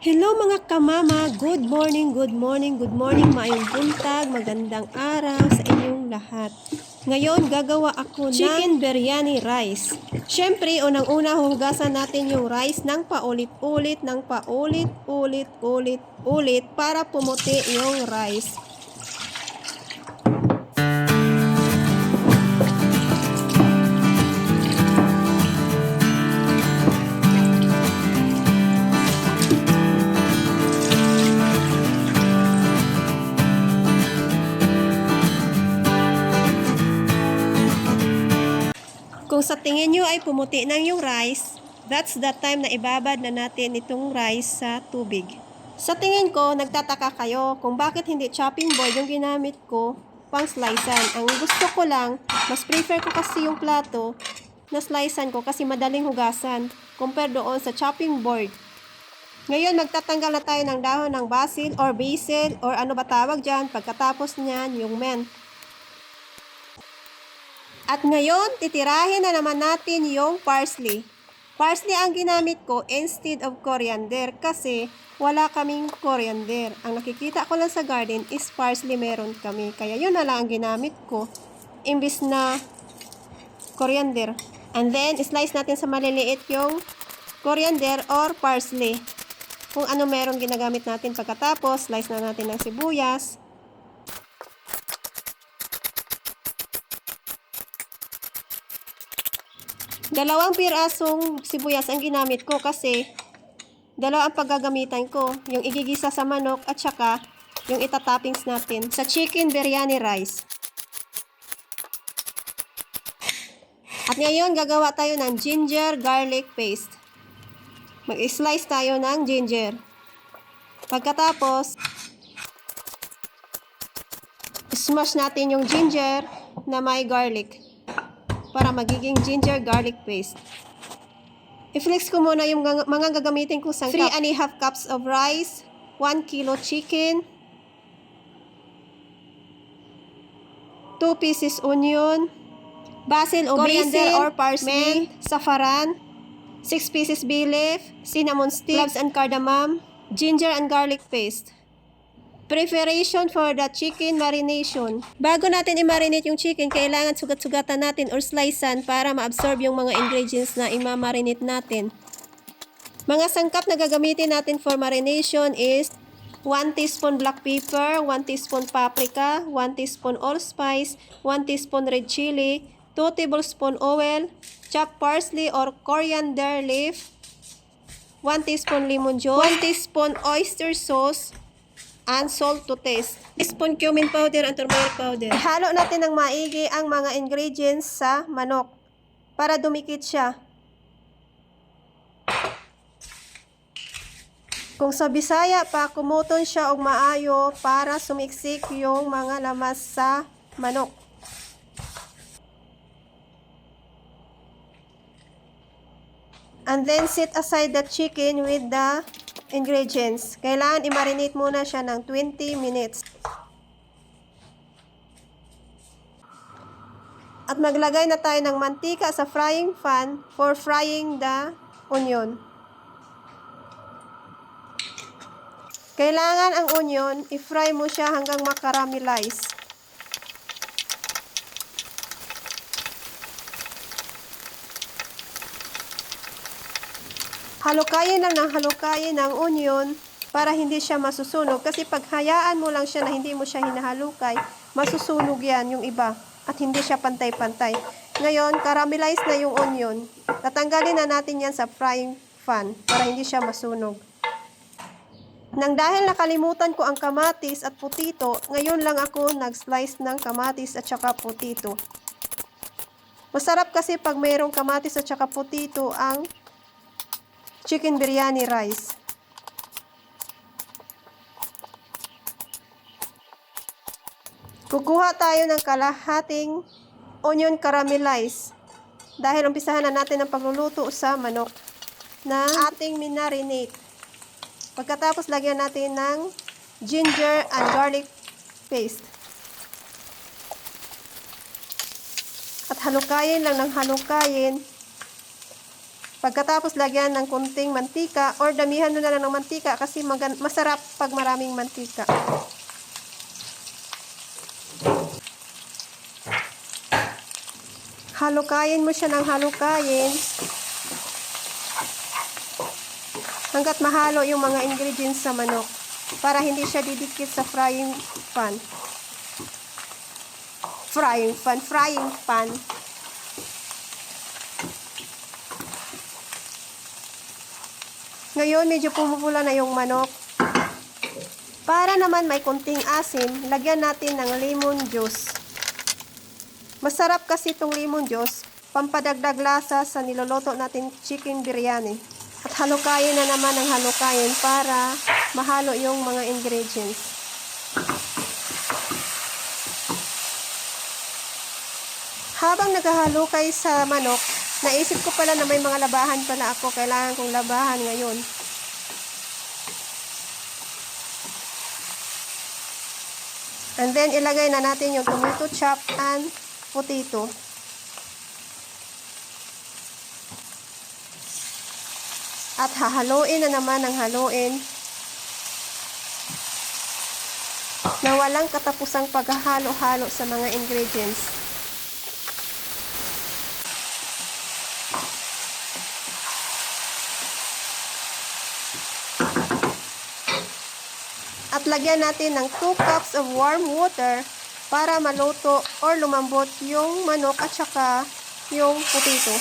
Hello mga kamama, good morning, good morning, good morning, maayong buntag, magandang araw sa inyong lahat. Ngayon gagawa ako ng chicken biryani rice. Siyempre, unang-una huhugasan natin yung rice ng paulit-ulit, para pumuti yung rice. Kung sa tingin nyo ay pumuti ng yung rice, that's the time na ibabad na natin itong rice sa tubig. Sa tingin ko, nagtataka kayo kung bakit hindi chopping board yung ginamit ko pang slicean. Ang gusto ko lang, mas prefer ko kasi yung plato na slicean ko kasi madaling hugasan compare doon sa chopping board. Ngayon, magtatanggal na tayo ng dahon ng basil or ano ba tawag dyan. Pagkatapos niyan, yung mint. At ngayon, titirahin na naman natin yung parsley. Parsley ang ginamit ko instead of coriander kasi wala kaming coriander. Ang nakikita ko lang sa garden is parsley meron kami. Kaya yun na lang ang ginamit ko imbis na coriander. And then, slice natin sa maliliit yung coriander or parsley. Kung ano meron ginagamit natin pagkatapos, slice na natin ng sibuyas. Dalawang pirasong sibuyas ang ginamit ko kasi dalawa ang paggagamitan ko. Yung igigisa sa manok at saka yung itatoppings natin sa chicken biryani rice. At ngayon gagawa tayo ng ginger garlic paste. Mag-slice tayo ng ginger. Pagkatapos, smash natin yung ginger na may garlic para magiging ginger garlic paste. I-flex ko muna yung mga gagamitin ko sa 3½ cups of rice, 1 kilo chicken, 2 pieces onion, basil o coriander or parsley, mint, saffron, 6 pieces bay leaf, cinnamon stick, cloves and cardamom, ginger and garlic paste. Preparation for the chicken marination. Bago natin i-marinate yung chicken, kailangan sugat-sugatan natin or slicean para ma-absorb yung mga ingredients na i-marinate natin. Mga sangkap na gagamitin natin for marination is 1 teaspoon black pepper, 1 teaspoon paprika, 1 teaspoon allspice, 1 teaspoon red chili, 2 tablespoon oil, chopped parsley or coriander leaf, 1 teaspoon lemon juice, 1 teaspoon oyster sauce, and salt to taste. Teaspoon cumin powder and turmeric powder. Ihalo natin ng maigi ang mga ingredients sa manok para dumikit siya. Kung sa Bisaya pa, kumuton siya og maayo para sumiksik yung mga lamas sa manok. And then set aside the chicken with the ingredients. Kailangan i-marinate muna siya ng 20 minutes. At maglagay na tayo ng mantika sa frying pan for frying the onion. Kailangan ang onion, i-fry mo siya hanggang makaramelize. Halukayin lang ng halukayin ng onion para hindi siya masusunog. Kasi pag hayaan mo lang siya na hindi mo siya hinahalukay, masusunog yan yung iba at hindi siya pantay-pantay. Ngayon, caramelize na yung onion. Tatanggalin na natin yan sa frying pan para hindi siya masunog. Nang dahil nakalimutan ko ang kamatis at putito, ngayon lang ako nag-slice ng kamatis at saka putito. Masarap kasi pag mayroong kamatis at saka putito ang chicken biryani rice. Kukuha tayo ng kalahating onion caramelize dahil umpisahan na natin ang pagluluto sa manok na ating minarinate. Pagkatapos lagyan natin ng ginger and garlic paste. At halukayin lang ng halukayin Pagkatapos lagyan ng kunting mantika or damihan mo na lang ng mantika kasi masarap pag maraming mantika. Halukayin mo siya ng halukayin hanggat mahalo yung mga ingredients sa manok para hindi siya didikit sa frying pan. Frying pan. Ngayon, medyo pumupula na yung manok. Para naman may kunting asin, lagyan natin ng lemon juice. Masarap kasi itong lemon juice, pampadagdag lasa sa niloloto natin chicken biryani. At halukayin na naman ng halukayin para mahalo yung mga ingredients. Habang naghahalukay sa manok, naisip ko pala na may mga labahan pala ako. Kailangan kong labahan ngayon. And then, ilagay na natin yung tomato chop and potato. At hahaluin na naman ng haluin na walang katapusang paghahalo-halo sa mga ingredients. At lagyan natin ng 2 cups of warm water para maluto or lumambot yung manok at saka yung potato.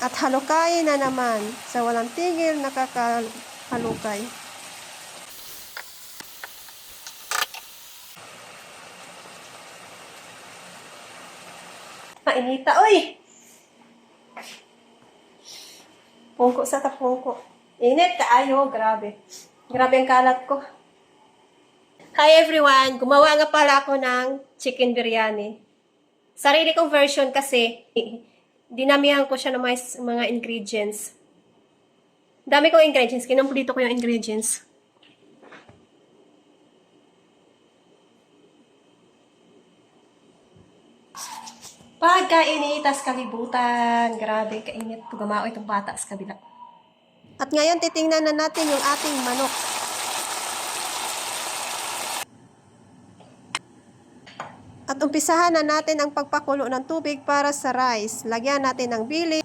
At halukayin na naman sa walang tigil nakakahalukay. Mainita, oy! Pungko sa tapungko. Init kaayo, grabe. Grabe ang kalat ko. Hi everyone! Gumawa nga pala ako ng chicken biryani. Sarili kong version kasi, dinamihan ko siya ng mga ingredients. Dami kong ingredients. Kinumplito ko yung ingredients. Pagkainitas kalibutan. Grabe, kainit. Gumao itong bata sa kabila. At ngayon, titingnan na natin yung ating manok. At umpisahan na natin ang pagpakulo ng tubig para sa rice. Lagyan natin ng bili,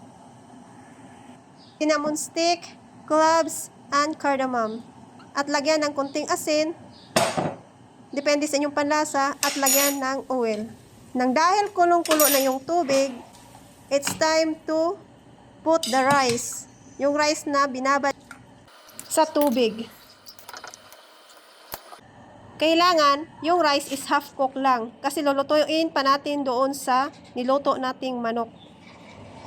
cinnamon stick, cloves, and cardamom. At lagyan ng kunting asin, depende sa inyong panlasa, at lagyan ng oil. Nang dahil kulong-kulo na yung tubig, it's time to put the rice. Yung rice na binabad sa tubig. Kailangan, yung rice is half cook lang. Kasi lulutuin pa natin doon sa niluto nating manok.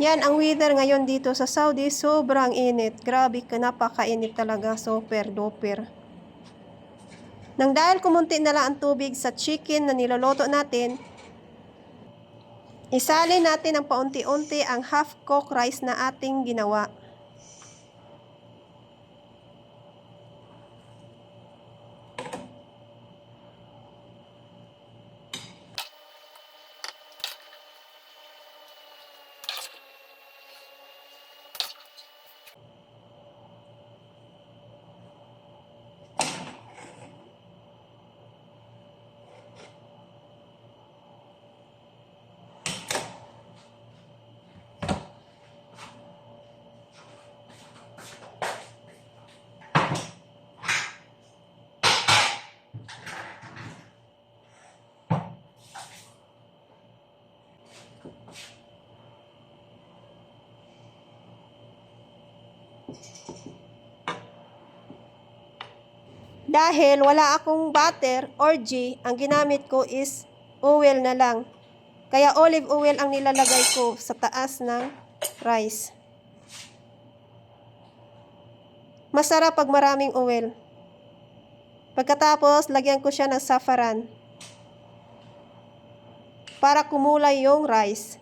Yan ang weather ngayon dito sa Saudi. Sobrang init. Grabe ka, napakainit talaga. Super duper. Nang dahil kumunti na lang ang tubig sa chicken na niluluto natin, isalin natin ng paunti-unti ang half-cooked rice na ating ginawa. Dahil wala akong butter or ghee, ang ginamit ko is oil na lang. Kaya olive oil ang nilalagay ko sa taas ng rice. Masarap pag maraming oil. Pagkatapos, lagyan ko siya ng saffron para kumulay yung rice.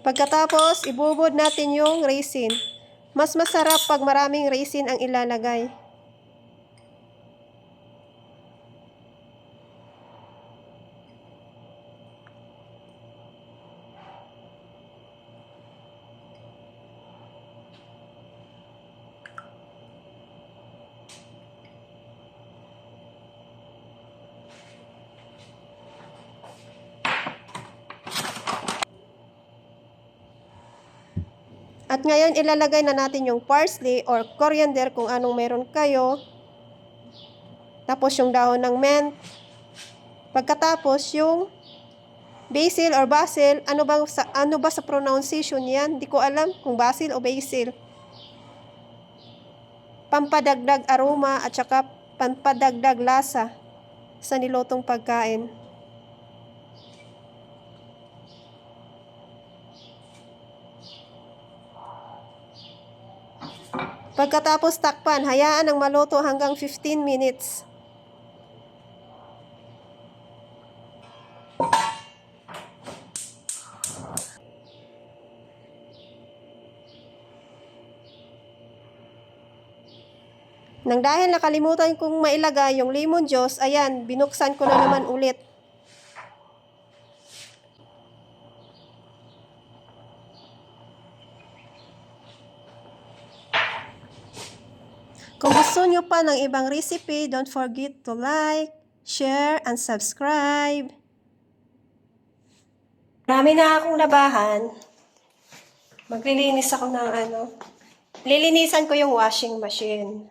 Pagkatapos, ibubod natin yung raisin. Mas masarap pag maraming raisin ang ilalagay. At ngayon, ilalagay na natin yung parsley or coriander kung anong meron kayo. Tapos yung dahon ng mint. Pagkatapos yung basil or basil. Ano ba sa pronunciation yan? Hindi ko alam kung basil o basil. Pampadagdag aroma at saka pampadagdag lasa sa nilutong pagkain. Pagkatapos takpan, hayaan ang maluto hanggang 15 minutes. Nang dahil nakalimutan kong mailagay yung lemon juice, ayan, binuksan ko na naman ulit. Kung gusto nyo pa ng ibang recipe, don't forget to like, share, and subscribe. Marami na akong labahan. Maglilinis ako ng lilinisan ko yung washing machine.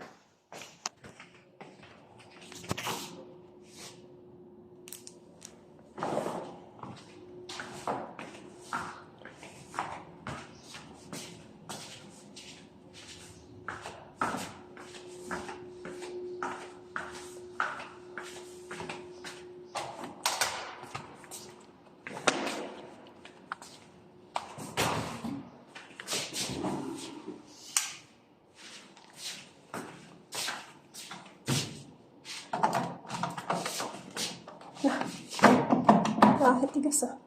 Tigas ah.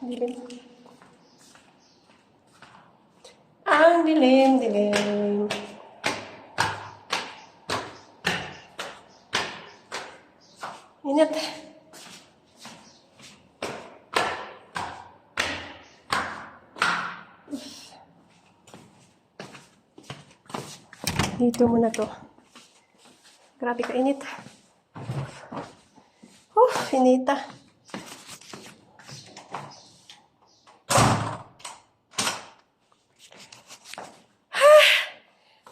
Dilim. Ang dilim. Init. Dito muna to. Grabe ka init. Inita.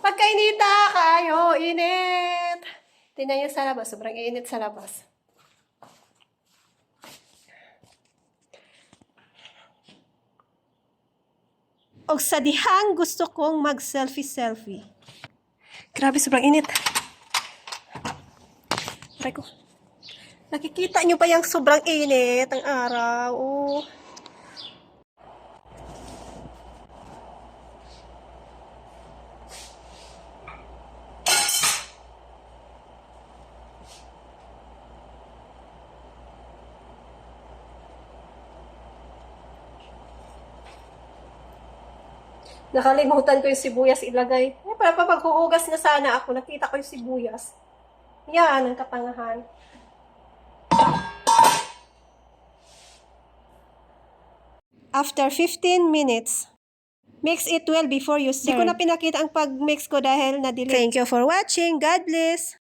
Pagkainita kayo, init. Tingnan nyo sa labas, sobrang init sa labas. O sa dihang gusto kong mag-selfie. Grabe, sobrang init. Try ko. Nakikita nyo ba yung sobrang init ang araw? Nakalimutan ko yung sibuyas ilagay. Para paghuhugas na sana ako, nakita ko yung sibuyas. Yan, ang katangahan. After 15 minutes, mix it well before you serve. Di ko na pinakita ang pag-mix ko dahil na-delete. Thank you for watching. God bless!